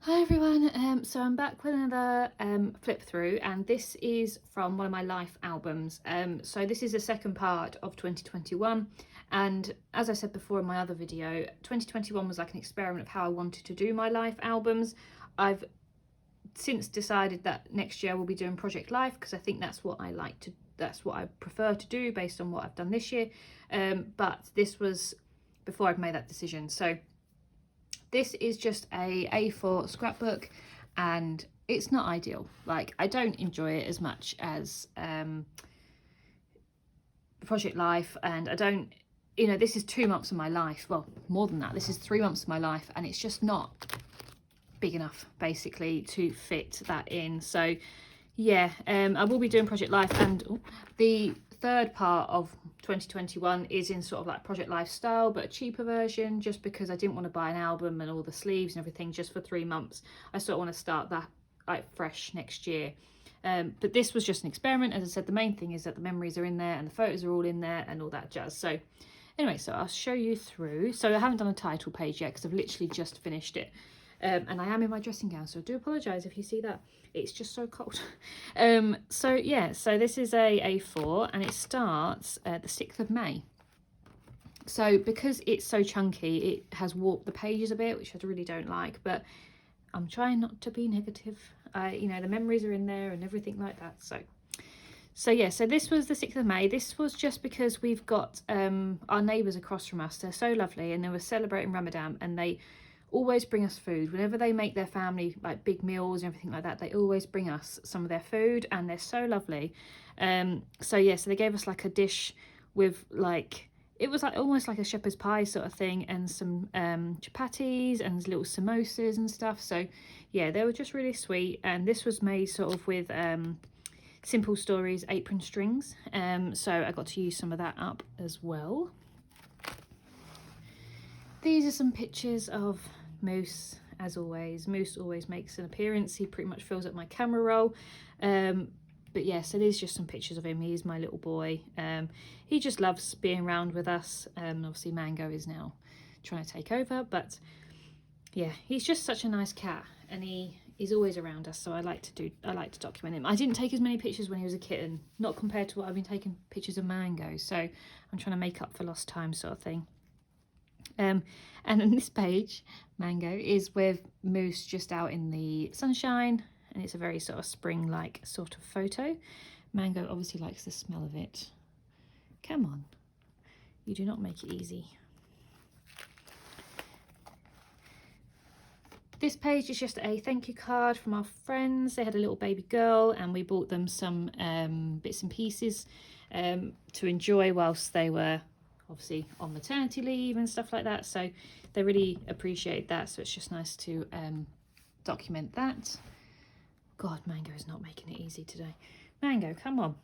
Hi everyone, so I'm back with another flip through, and this is from one of my life albums. So this is the second part of 2021, and as I said before in my other video, 2021 was like an experiment of how I wanted to do my life albums. I've since decided that next year we'll be doing Project Life because I think that's what that's what I prefer to do based on what I've done this year. But this was before I've made that decision. So this is just a A4 scrapbook, and it's not ideal. Like, I don't enjoy it as much as Project Life, and I don't, this is 2 months of my life. Well, more than that, this is 3 months of my life, and it's just not big enough basically to fit that in. So yeah, I will be doing Project Life, and the third part of 2021 is in sort of like Project Life style, but a cheaper version, just because I didn't want to buy an album and all the sleeves and everything just for 3 months. I sort of want to start that like fresh next year. But this was just an experiment. As I said, the main thing is that the memories are in there and the photos are all in there and all that jazz. So anyway, so I'll show you through. So I haven't done a title page yet because I've literally just finished it. And I am in my dressing gown, so I do apologise if you see that. It's just so cold. So yeah, so this is a A4, and it starts the 6th of May. So because it's so chunky, it has warped the pages a bit, which I really don't like, but I'm trying not to be negative. The memories are in there and everything like that. So yeah, so this was the 6th of May. This was just because we've got our neighbours across from us. They're so lovely, and they were celebrating Ramadan, and they always bring us food. Whenever they make their family like big meals and everything like that, they always bring us some of their food, and they're so lovely. So yeah, so they gave us like a dish with like, it was like almost like a shepherd's pie sort of thing, and some chapatis and little samosas and stuff. So yeah, they were just really sweet, and this was made sort of with Simple Stories apron strings, so I got to use some of that up as well. These are some pictures of Moose. As always, Moose always makes an appearance. He pretty much fills up my camera roll. But yeah, so there's just some pictures of him. He's my little boy. He just loves being around with us. Obviously Mango is now trying to take over, but yeah, he's just such a nice cat, and he's always around us, so I like to document him. I didn't take as many pictures when he was a kitten, not compared to what I've been taking pictures of Mango, so I'm trying to make up for lost time sort of thing. And on this page, Mango is with Moose just out in the sunshine, and it's a very sort of spring-like sort of photo. Mango obviously likes the smell of it. Come on, you do not make it easy. This page is just a thank you card from our friends. They had a little baby girl, and we bought them some bits and pieces to enjoy whilst they were obviously on maternity leave and stuff like that. So they really appreciate that. So it's just nice to document that. God, Mango is not making it easy today. Mango, come on.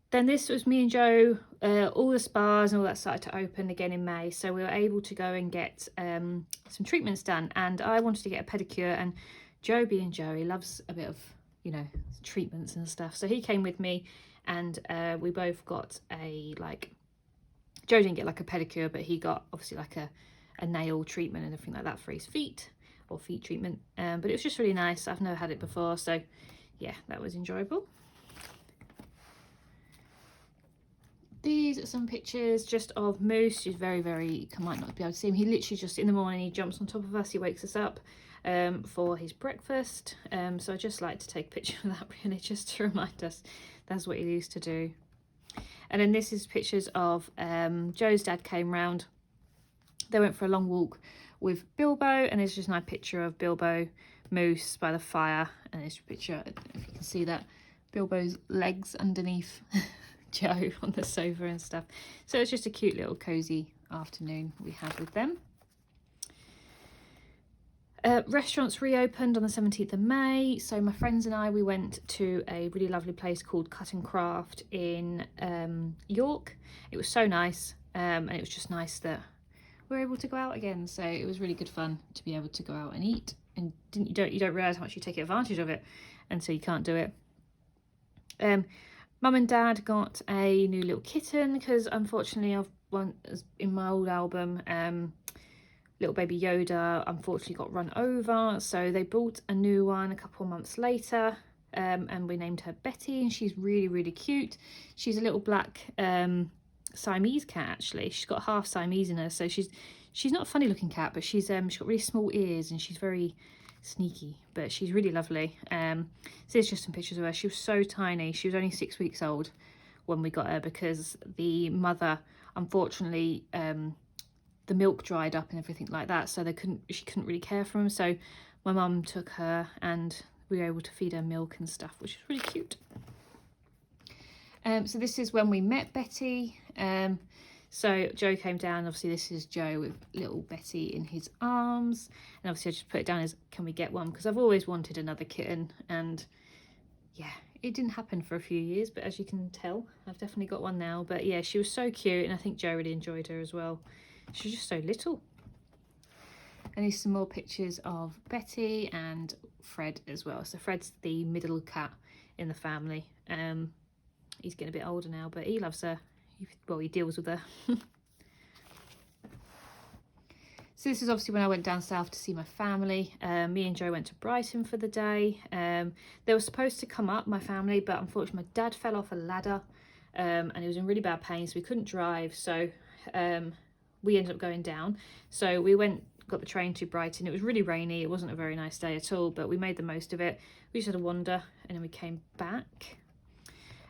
Then this was me and Joe, all the spas and all that started to open again in May, so we were able to go and get some treatments done, and I wanted to get a pedicure, and Joe, being Joe, he loves a bit of, treatments and stuff, so he came with me, and we both got Joe didn't get like a pedicure, but he got obviously like a nail treatment and everything like that for his feet, or feet treatment, but it was just really nice. I've never had it before, so yeah, that was enjoyable. These are some pictures just of Moose. He's very, you might not be able to see him. He literally just, in the morning, he jumps on top of us. He wakes us up for his breakfast. So I just like to take a picture of that, really, just to remind us that's what he used to do. And then this is pictures of Joe's dad came round. They went for a long walk with Bilbo, and there's just a nice picture of Bilbo, Moose by the fire. And there's a picture, I don't know if you can see that, Bilbo's legs underneath Joe on the sofa and stuff. So it's just a cute little cozy afternoon we had with them. Restaurants reopened on the 17th of May, so my friends and I, we went to a really lovely place called Cut and Craft in York. It was so nice, and it was just nice that we were able to go out again, so it was really good fun to be able to go out and eat, and you don't realise how much you take advantage of it until you can't do it. Mum and Dad got a new little kitten because unfortunately in my old album little baby Yoda unfortunately got run over, so they bought a new one a couple of months later, and we named her Betty, and she's really, really cute. She's a little black Siamese cat, actually. She's got half Siamese in her, so she's not a funny looking cat, but she's got really small ears, and she's very sneaky, but she's really lovely. So here's just some pictures of her. She was so tiny. She was only 6 weeks old when we got her, because the mother, unfortunately, the milk dried up and everything like that, so she couldn't really care for him. So my mum took her, and we were able to feed her milk and stuff, which is really cute. So this is when we met Betty. So Joe came down. Obviously this is Joe with little Betty in his arms, and obviously I just put it down as, can we get one, because I've always wanted another kitten, and yeah, it didn't happen for a few years, but as you can tell, I've definitely got one now. But yeah, she was so cute, and I think Joe really enjoyed her as well. She's just so little. And here's some more pictures of Betty and Fred as well. So Fred's the middle cat in the family. He's getting a bit older now, but he loves her. Well, he deals with her. So this is obviously when I went down south to see my family. Me and Joe went to Brighton for the day. They were supposed to come up, my family, but unfortunately my dad fell off a ladder, and he was in really bad pain, so we couldn't drive. So we ended up going down. So we got the train to Brighton. It was really rainy. It wasn't a very nice day at all, but we made the most of it. We just had a wander, and then we came back.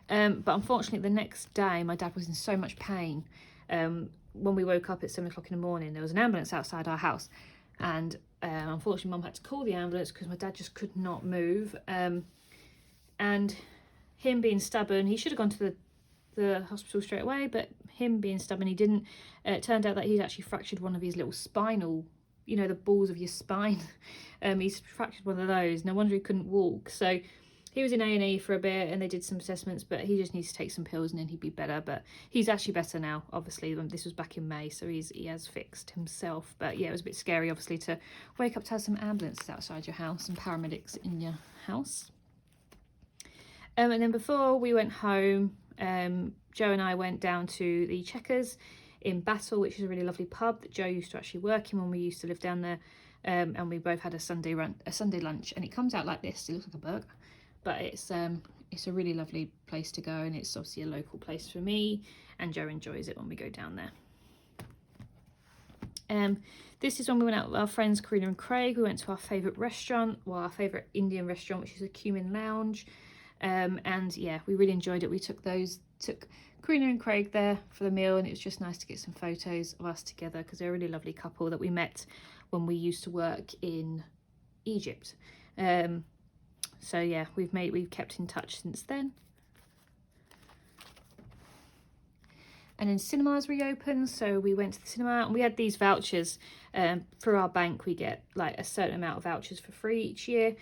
But unfortunately the next day my dad was in so much pain. When we woke up at 7 o'clock in the morning, there was an ambulance outside our house, and unfortunately Mum had to call the ambulance because my dad just could not move. And him being stubborn, he should have gone to the hospital straight away, but him being stubborn, he didn't. It turned out that he'd actually fractured one of his little spinal, you know, the balls of your spine. He's fractured one of those. No wonder he couldn't walk. So he was in A&E for a bit, and they did some assessments, but he just needs to take some pills and then he'd be better. But he's actually better now, obviously. This was back in May, so he has fixed himself. But yeah, it was a bit scary, obviously, to wake up to have some ambulances outside your house and paramedics in your house. And then before we went home, Joe and I went down to the Checkers in Battle, which is a really lovely pub that Joe used to actually work in when we used to live down there. And we both had a Sunday lunch, and it comes out like this. It looks like a burger, but it's a really lovely place to go, and it's obviously a local place for me, and Joe enjoys it when we go down there. This is when we went out with our friends Karina and Craig. We went to our favourite restaurant, well, our favourite Indian restaurant, which is a Cumin Lounge. And yeah, we really enjoyed it. We took Karina and Craig there for the meal, and it was just nice to get some photos of us together, because they're a really lovely couple that we met when we used to work in Egypt. So yeah, we've kept in touch since then. And then cinemas reopened, so we went to the cinema, and we had these vouchers. Through our bank we get like a certain amount of vouchers for free each year.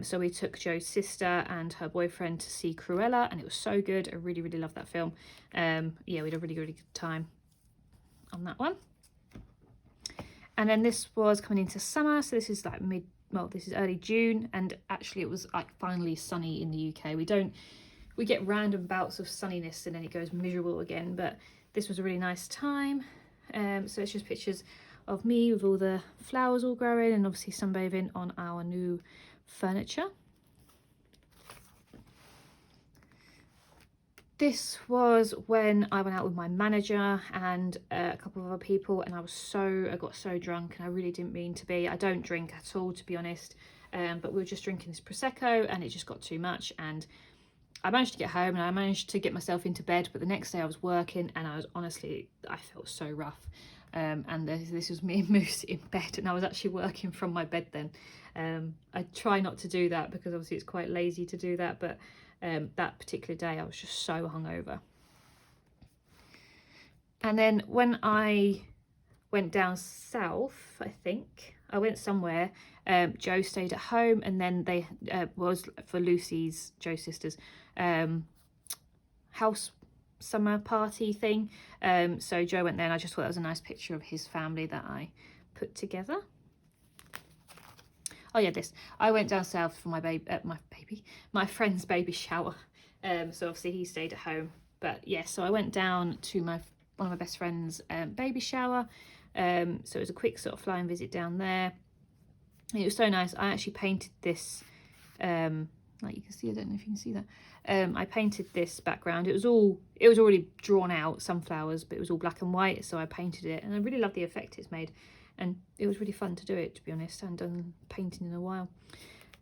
So we took Joe's sister and her boyfriend to see Cruella, and it was so good. I really, really loved that film. Yeah, we had a really, really good time on that one. And then this was coming into summer, so this is like this is early June, and actually it was like finally sunny in the UK. We get random bouts of sunniness and then it goes miserable again, but this was a really nice time. So it's just pictures of me with all the flowers all growing, and obviously sunbathing on our new furniture. This was when I went out with my manager and a couple of other people, and I got so drunk, and I really didn't mean to be. I don't drink at all, to be honest, but we were just drinking this Prosecco, and it just got too much, and I managed to get home and I managed to get myself into bed, but the next day I was working, and I felt so rough. And this was me and Moose in bed, and I was actually working from my bed then. I try not to do that because obviously it's quite lazy to do that, but that particular day I was just so hungover. And then when I went down south, I think I went somewhere, Joe stayed at home, and then they was for Lucy's, Joe's sister's, house summer party thing. So Joe went there, and I just thought that was a nice picture of his family that I put together. Oh yeah, I went down south for my friend's baby shower. So obviously he stayed at home, but yeah, so I went down to one of my best friend's baby shower. So it was a quick sort of flying visit down there. And it was so nice. I actually painted this, like you can see, I don't know if you can see that. I painted this background. It was already drawn out, sunflowers, but it was all black and white, so I painted it, and I really love the effect it's made, and it was really fun to do it, to be honest. I hadn't done painting in a while.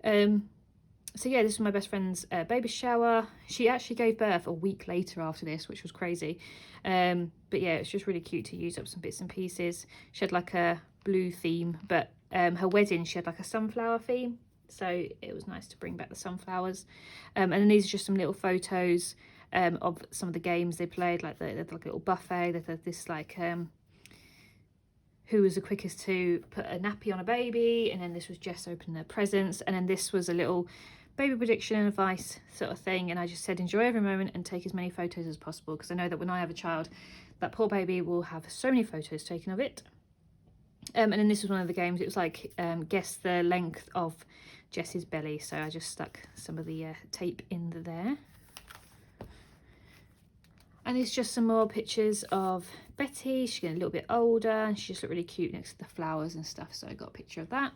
So yeah, this was my best friend's baby shower. She actually gave birth a week later after this, which was crazy. But yeah, it's just really cute to use up some bits and pieces. She had like a blue theme, but her wedding, she had like a sunflower theme. So it was nice to bring back the sunflowers. And then these are just some little photos of some of the games they played. Like they had like a little buffet. They had this like who was the quickest to put a nappy on a baby, and then this was Jess opening their presents, and then this was a little baby prediction and advice sort of thing. And I just said enjoy every moment and take as many photos as possible, because I know that when I have a child, that poor baby will have so many photos taken of it. And then this was one of the games. It was like guess the length of Jess's belly, so I just stuck some of the tape in there. And it's just some more pictures of Betty. She's getting a little bit older, and she just looked really cute next to the flowers and stuff, so I got a picture of that.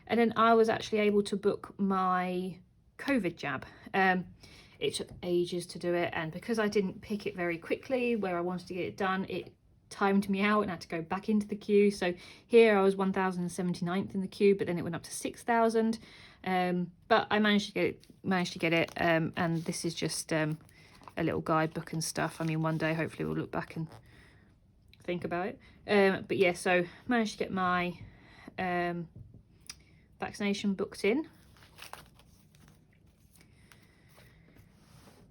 And then I was actually able to book my Covert Job. It took ages to do it, and because I didn't pick it very quickly where I wanted to get it done, it timed me out and I had to go back into the queue. So here I was 1079th in the queue, but then it went up to 6,000. But I managed to get it. And this is just a little guidebook and stuff. I mean, one day hopefully we'll look back and think about it. But yeah, so managed to get my vaccination booked in.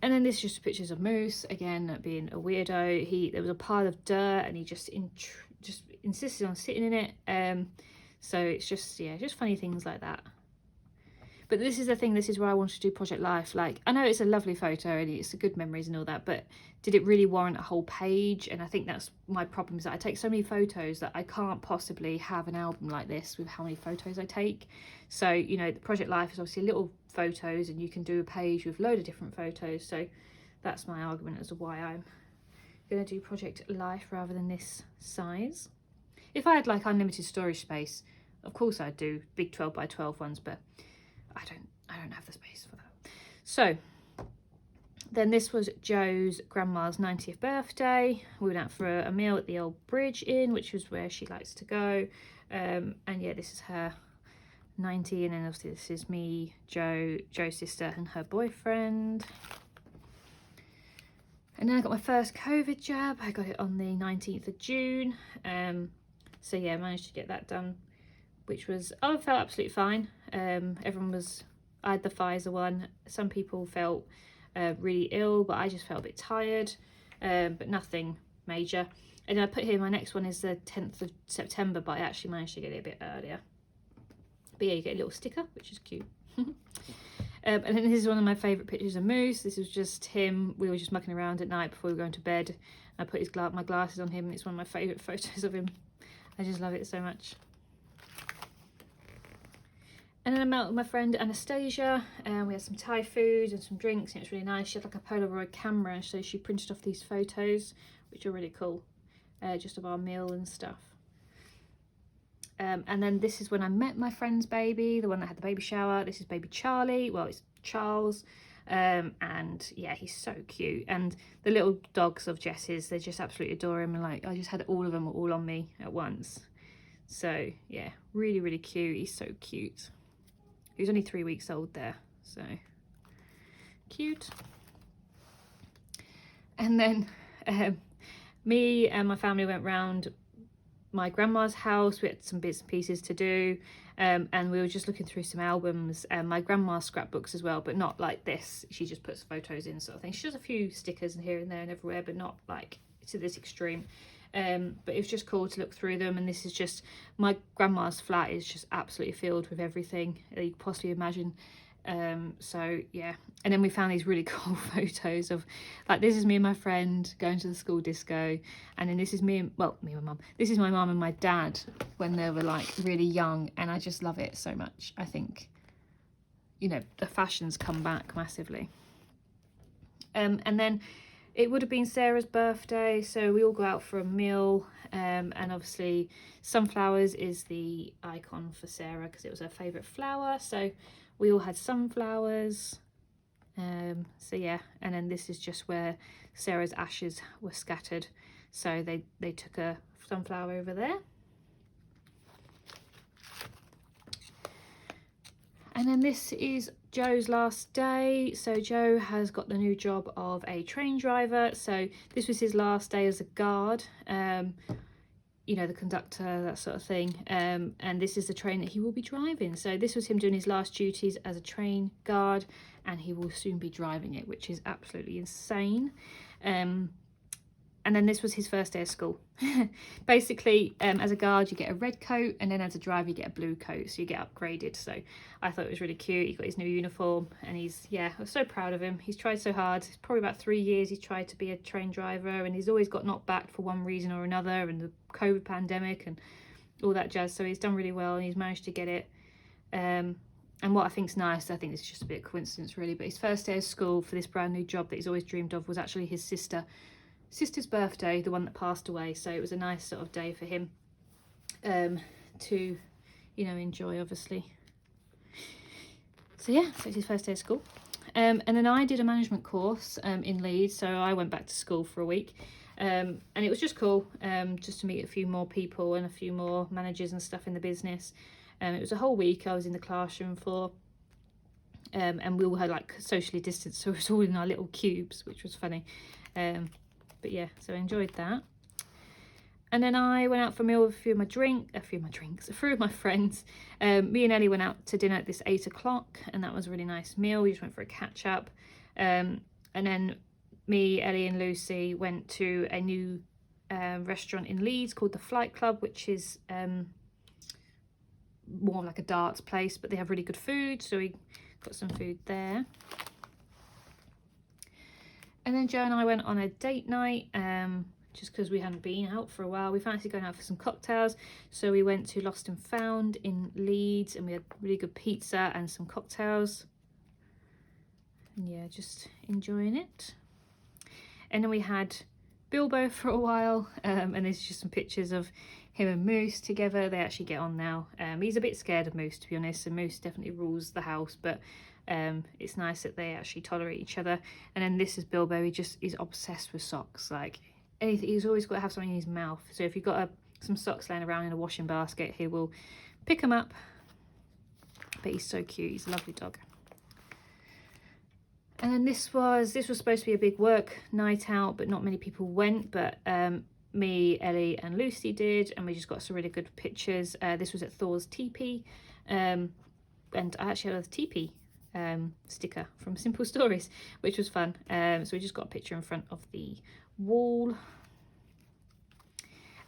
And then this is just pictures of Moose, again being a weirdo. There was a pile of dirt and he just insisted on sitting in it. So it's just, yeah, just funny things like that. But this is the thing, this is where I want to do Project Life. Like, I know it's a lovely photo and it's a good memories and all that, but did it really warrant a whole page? And I think that's my problem, is that I take so many photos that I can't possibly have an album like this with how many photos I take. So, you know, the Project Life is obviously little photos, and you can do a page with a load of different photos. So that's my argument as to why I'm going to do Project Life rather than this size. If I had like unlimited storage space, of course I'd do big 12 by 12 ones, but I don't have the space for that. So then this was Joe's grandma's 90th birthday. We went out for a meal at the Old Bridge Inn, which was where she likes to go. And yeah, this is her 90, and then obviously this is me, Joe's sister and her boyfriend. And then I got my first COVID jab. I got it on the 19th of June. So yeah, managed to get that done, which was, I felt absolutely fine. I had the Pfizer one. Some people felt really ill, but I just felt a bit tired, but nothing major. And I put here, my next one is the 10th of September, but I actually managed to get it a bit earlier. But yeah, you get a little sticker, which is cute. And then this is one of my favourite pictures of Moose. This was just him. We were just mucking around at night before we were going to bed. I put my glasses on him, and it's one of my favourite photos of him. I just love it so much. And then I met with my friend Anastasia, and we had some Thai food and some drinks, and it was really nice. She had like a Polaroid camera, so she printed off these photos, which are really cool, just of our meal and stuff. And then this is when I met my friend's baby, the one that had the baby shower. This is baby Charlie. Well, it's Charles. And yeah, he's so cute. And the little dogs of Jess's, they just absolutely adore him. And like, I just had all of them all on me at once. So yeah, really, really cute. He's so cute. He was only 3 weeks old there, so cute. And then me and my family went round my grandma's house. We had some bits and pieces to do, and we were just looking through some albums, and my grandma's scrapbooks as well, but not like this. She just puts photos in, sort of thing. She does a few stickers in here and there and everywhere, but not like to this extreme. But it was just cool to look through them. And this is just, my grandma's flat is just absolutely filled with everything that you could possibly imagine. So yeah, and then we found these really cool photos of, like, this is me and my friend going to the school disco, and then this is me and my mum. This is my mum and my dad when they were like really young, and I just love it so much. I think, you know, the fashions come back massively. And then it would have been Sarah's birthday, so we all go out for a meal, and obviously sunflowers is the icon for Sarah because it was her favourite flower, so we all had sunflowers. So yeah, and then this is just where Sarah's ashes were scattered, so they took a sunflower over there. And then this is Joe's last day. So Joe has got the new job of a train driver. So this was his last day as a guard, you know, the conductor, that sort of thing. And this is the train that he will be driving. So this was him doing his last duties as a train guard, and he will soon be driving it, which is absolutely insane. And then this was his first day of school. Basically, as a guard, you get a red coat, and then as a driver, you get a blue coat, so you get upgraded. So I thought it was really cute. He got his new uniform, and I was so proud of him. He's tried so hard. It's probably about 3 years he's tried to be a train driver, and he's always got knocked back for one reason or another, and the COVID pandemic and all that jazz. So he's done really well, and he's managed to get it. And what I think's nice, I think it's just a bit of coincidence really, but his first day of school for this brand new job that he's always dreamed of was actually his sister's birthday, the one that passed away. So it was a nice sort of day for him to, you know, enjoy, obviously. So yeah, so it's his first day of school. And then I did a management course in Leeds, so I went back to school for a week, and it was just cool, just to meet a few more people and a few more managers and stuff in the business. It was a whole week I was in the classroom for, and we all had like socially distanced, so it was all in our little cubes, which was funny. But yeah, so I enjoyed that. And then I went out for a meal with a few of my friends. Me and Ellie went out to dinner at this 8 o'clock, and that was a really nice meal. We just went for a catch up. And then me, Ellie and Lucy went to a new restaurant in Leeds called the Flight Club, which is more like a darts place, but they have really good food, so we got some food there. And then Joe and I went on a date night, just because we hadn't been out for a while. We fancied going out for some cocktails, so we went to Lost and Found in Leeds, and we had really good pizza and some cocktails. And yeah, just enjoying it. And then we had Bilbo for a while, and there's just some pictures of him and Moose together. They actually get on now. He's a bit scared of Moose, to be honest, and Moose definitely rules the house, but it's nice that they actually tolerate each other. And then this is Bilbo. He's obsessed with socks. Like anything, he's always got to have something in his mouth. So if you've got some socks laying around in a washing basket, he will pick them up. But he's so cute. He's a lovely dog. And then this was supposed to be a big work night out, but not many people went. But me, Ellie and Lucy did, and we just got some really good pictures. This was at Thor's teepee, and I actually had a teepee sticker from Simple Stories, which was fun. So we just got a picture in front of the wall.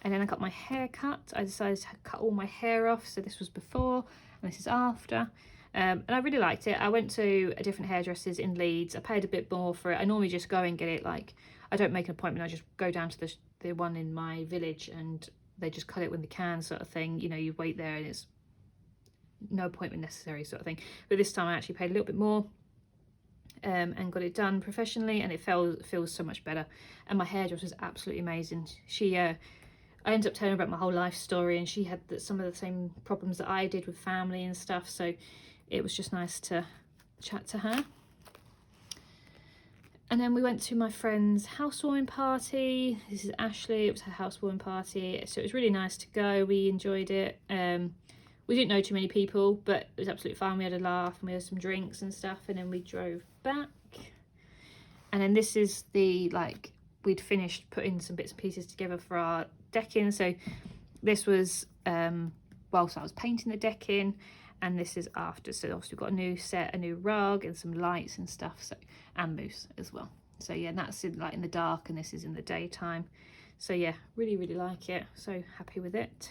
And then I got my hair cut. I decided to cut all my hair off, so this was before and this is after. And I really liked it. I went to a different hairdresser's in Leeds. I paid a bit more for it. I normally just go and get it, like, I don't make an appointment, I just go down to the one in my village and they just cut it when they can, sort of thing. You know, you wait there and it's no appointment necessary, sort of thing. But this time I actually paid a little bit more and got it done professionally, and it feels so much better. And my hairdresser was absolutely amazing. I ended up telling her about my whole life story, and she had some of the same problems that I did with family and stuff, so it was just nice to chat to her. And then we went to my friend's housewarming party. This is Ashley. It was her housewarming party, so it was really nice to go. We enjoyed it. We didn't know too many people, but it was absolutely fun. We had a laugh and we had some drinks and stuff, and then we drove back. And then this is we'd finished putting some bits and pieces together for our decking. So this was whilst I was painting the decking, and this is after. So obviously we've got a new set, a new rug and some lights and stuff, so, and Moose as well. So yeah, and that's in the dark, and this is in the daytime. So yeah, really like it. So happy with it.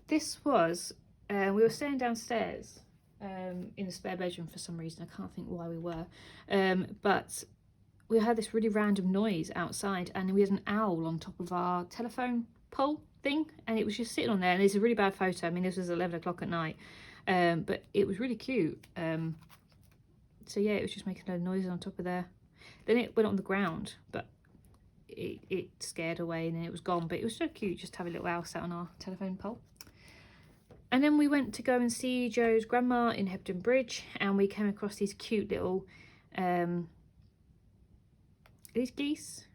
This was, we were staying downstairs in the spare bedroom for some reason. I can't think why we were, but we heard this really random noise outside, and we had an owl on top of our telephone pole thing, and it was just sitting on there. And it's a really bad photo. I mean, this was 11 o'clock at night, but it was really cute. So yeah, it was just making a load of noises on top of there. Then it went on the ground, but it scared away and then it was gone. But it was so cute just to have a little owl sat on our telephone pole. And then we went to go and see Joe's grandma in Hebden Bridge, and we came across these cute little, are these geese?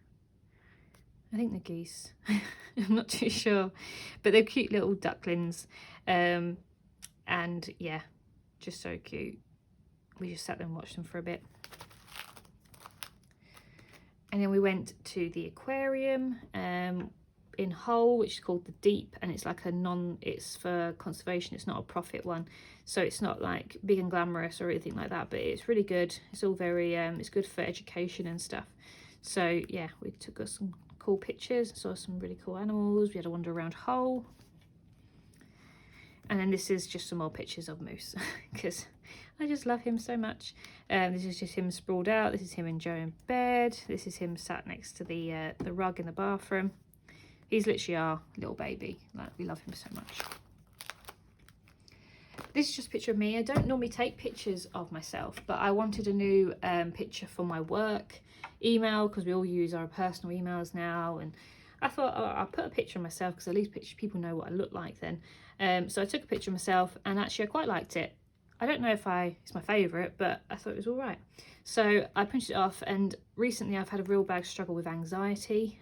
I think they're geese. I'm not too sure, but they're cute little ducklings. And yeah, just so cute. We just sat there and watched them for a bit. And then we went to the aquarium in Hull, which is called the Deep, and it's like it's for conservation, it's not a profit one, so it's not like big and glamorous or anything like that, but it's really good. It's all very it's good for education and stuff. So yeah, we took us some cool pictures, saw some really cool animals. We had a wander around Hull. And then this is just some more pictures of Moose because I just love him so much. This is just him sprawled out. This is him and Joe in bed. This is him sat next to the rug in the bathroom. He's literally our little baby. Like, we love him so much. This is just a picture of me. I don't normally take pictures of myself, but I wanted a new picture for my work email because we all use our personal emails now, and I thought, oh, I'll put a picture of myself because at least people know what I look like then. So I took a picture of myself, and actually I quite liked it. I don't know if it's my favourite, but I thought it was all right. So I printed it off, and recently I've had a real bad struggle with anxiety.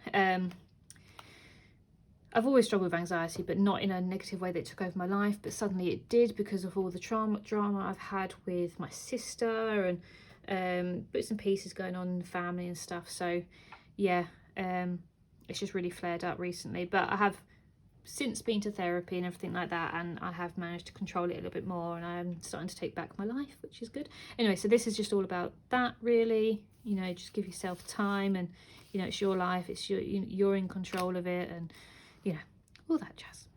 I've always struggled with anxiety, but not in a negative way that took over my life, but suddenly it did because of all the drama I've had with my sister and bits and pieces going on in the family and stuff. So yeah, it's just really flared up recently, but I have since been to therapy and everything like that, and I have managed to control it a little bit more, and I'm starting to take back my life, which is good. Anyway, so this is just all about that, really. You know, just give yourself time, and you know, it's your life, it's you're in control of it, and you know, all that jazz.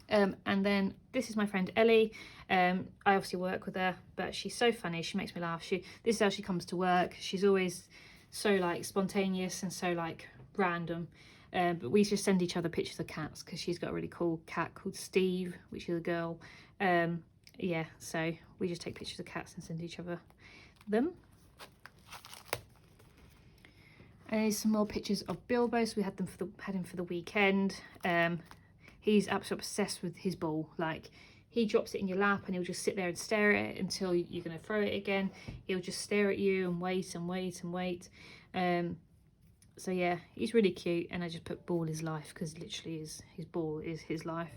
And then this is my friend Ellie. I obviously work with her, but she's so funny. She makes me laugh. This is how she comes to work. She's always so like spontaneous and so like random. But we just send each other pictures of cats because she's got a really cool cat called Steve, which is a girl. Yeah, so we just take pictures of cats and send each other them. And here's some more pictures of Bilbo. So we had him for the weekend. He's absolutely obsessed with his ball. Like, he drops it in your lap and he'll just sit there and stare at it until you're going to throw it again. He'll just stare at you and wait and wait and wait. So yeah, he's really cute, and I just put ball is life because literally his ball is his life.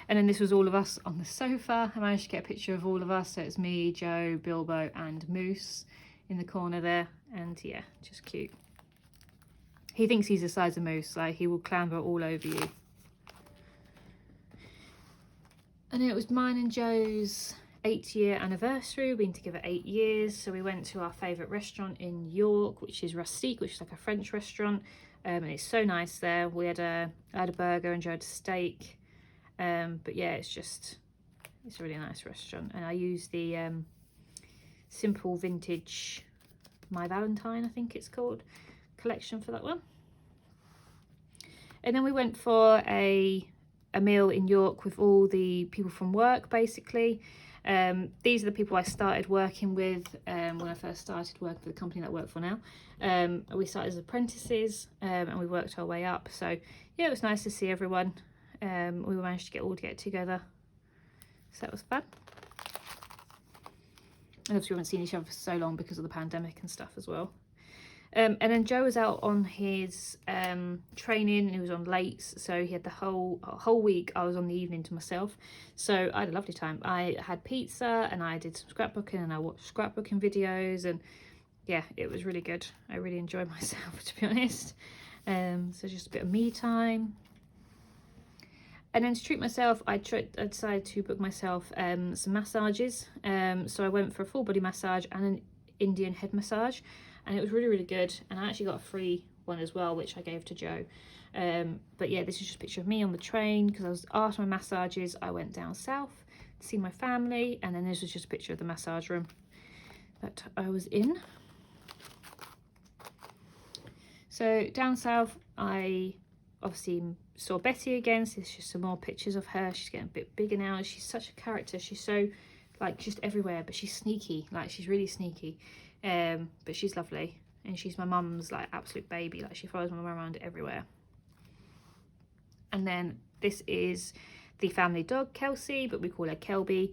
And then this was all of us on the sofa. I managed to get a picture of all of us. So it's me, Joe, Bilbo and Moose in the corner there. And yeah, just cute. He thinks he's the size of Moose, like he will clamber all over you. And it was mine and Joe's 8-year anniversary. We've been together 8 years, so we went to our favourite restaurant in York, which is Rustique, which is like a French restaurant, and it's so nice there. I had a burger and Joe had a steak, but yeah, it's a really nice restaurant. And I used the Simple Vintage My Valentine, I think it's called, collection for that one. And then we went for a meal in York with all the people from work, basically. These are the people I started working with when I first started working for the company that I work for now. We started as apprentices, and we worked our way up. So yeah, it was nice to see everyone. We managed to get together, so that was fun. And obviously we haven't seen each other for so long because of the pandemic and stuff as well. And then Joe was out on his training, and he was on late, so he had the whole week. I was on the evening to myself, so I had a lovely time. I had pizza and I did some scrapbooking, and I watched scrapbooking videos, and yeah, it was really good. I really enjoyed myself, to be honest. So just a bit of me time. And then to treat myself, I decided to book myself some massages. So I went for a full body massage and an Indian head massage, and it was really, really good. And I actually got a free one as well, which I gave to Joe. But yeah, this is just a picture of me on the train, because after my massages, I went down south to see my family, and then this was just a picture of the massage room that I was in. So down south, I obviously saw Betty again, so it's just some more pictures of her. She's getting a bit bigger now. She's such a character. She's so like just everywhere, but she's sneaky, like she's really sneaky, but she's lovely, and she's my mum's like absolute baby, like she follows my mum around everywhere. And then this is the family dog, Kelsey, but we call her Kelby.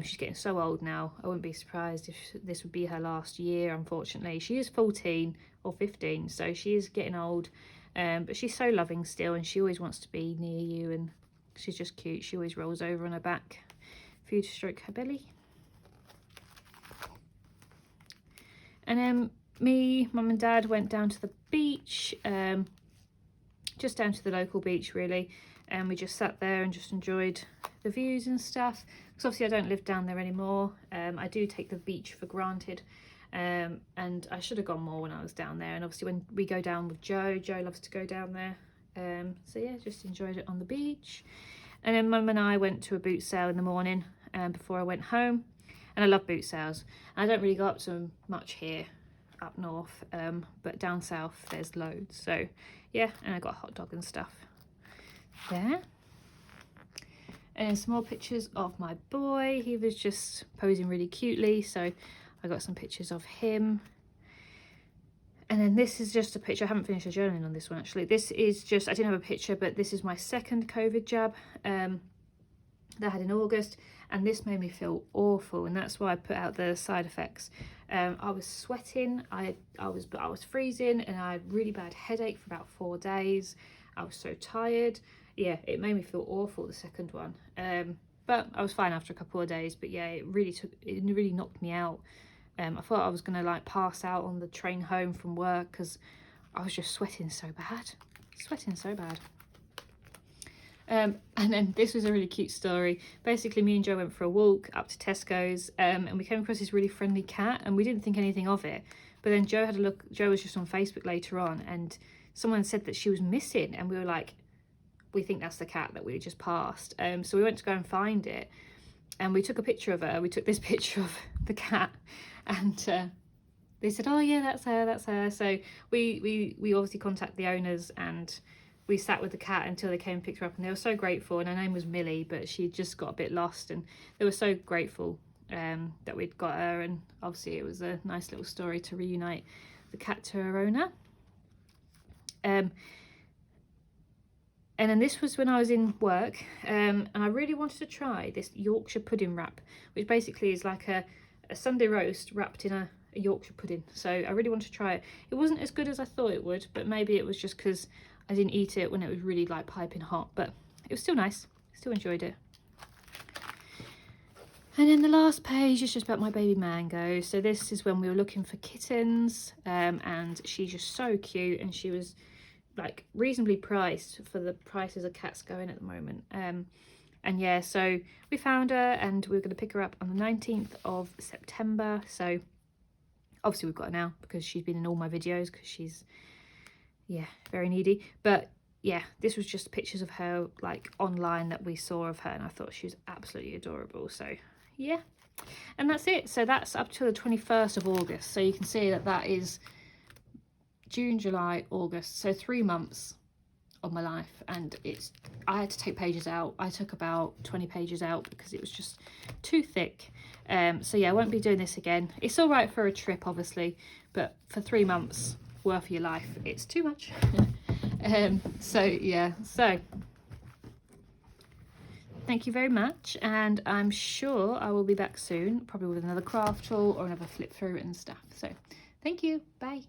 She's getting so old now. I wouldn't be surprised if this would be her last year, unfortunately. She is 14 or 15, so she is getting old, but she's so loving still, and she always wants to be near you, and she's just cute. She always rolls over on her back for you to stroke her belly. And then me, mum and dad went down to the beach, just down to the local beach really, and we just sat there and just enjoyed the views and stuff, because obviously I don't live down there anymore. I do take the beach for granted, and I should have gone more when I was down there, and obviously when we go down with Joe loves to go down there, so yeah, just enjoyed it on the beach. And then mum and I went to a boot sale in the morning before I went home, and I love boot sales. I don't really go up to much here up north, but down south there's loads, so yeah. And I got a hot dog and stuff there. And some more pictures of my boy. He was just posing really cutely, so I got some pictures of him. And then this is just a picture. I haven't finished the journaling on this one actually. This is just, I didn't have a picture, but this is my second COVID jab that I had in August, and this made me feel awful, and that's why I put out the side effects. I was sweating, I was freezing, and I had really bad headache for about 4 days. I was so tired. Yeah, it made me feel awful, the second one. But I was fine after a couple of days. But yeah, it really knocked me out. I thought I was gonna like pass out on the train home from work, because I was just sweating so bad. And then this was a really cute story. Basically, me and Joe went for a walk up to Tesco's, and we came across this really friendly cat, and we didn't think anything of it. But then Joe had a look. Joe was just on Facebook later on, and someone said that she was missing, and we were like, we think that's the cat that we just passed. So we went to go and find it, and we took a picture of her. We took this picture of the cat, and they said, oh yeah, that's her. So we obviously contacted the owners, and we sat with the cat until they came and picked her up, and they were so grateful. And her name was Millie, but she just got a bit lost, and they were so grateful that we'd got her. And obviously it was a nice little story to reunite the cat to her owner. And then this was when I was in work, and I really wanted to try this Yorkshire pudding wrap, which basically is like a Sunday roast wrapped in a Yorkshire pudding. So I really wanted to try it. It wasn't as good as I thought it would, but maybe it was just because I didn't eat it when it was really like piping hot, but it was still nice. Still enjoyed it. And then the last page is just about my baby Mango. So this is when we were looking for kittens, and she's just so cute, and she was like reasonably priced for the prices of cats going at the moment. And yeah, so we found her, and we're going to pick her up on the 19th of September. So obviously we've got her now because she's been in all my videos, because she's, yeah, very needy. But yeah, this was just pictures of her like online that we saw of her, and I thought she was absolutely adorable. So yeah, and that's it. So that's up to the 21st of August. So you can see that that is June, July, August. So 3 months of my life, and I had to take pages out. I took about 20 pages out because it was just too thick. So yeah, I won't be doing this again. It's all right for a trip, obviously, but for 3 months worth of your life, it's too much. So yeah, so thank you very much, and I'm sure I will be back soon, probably with another craft haul or another flip through and stuff. So thank you, bye.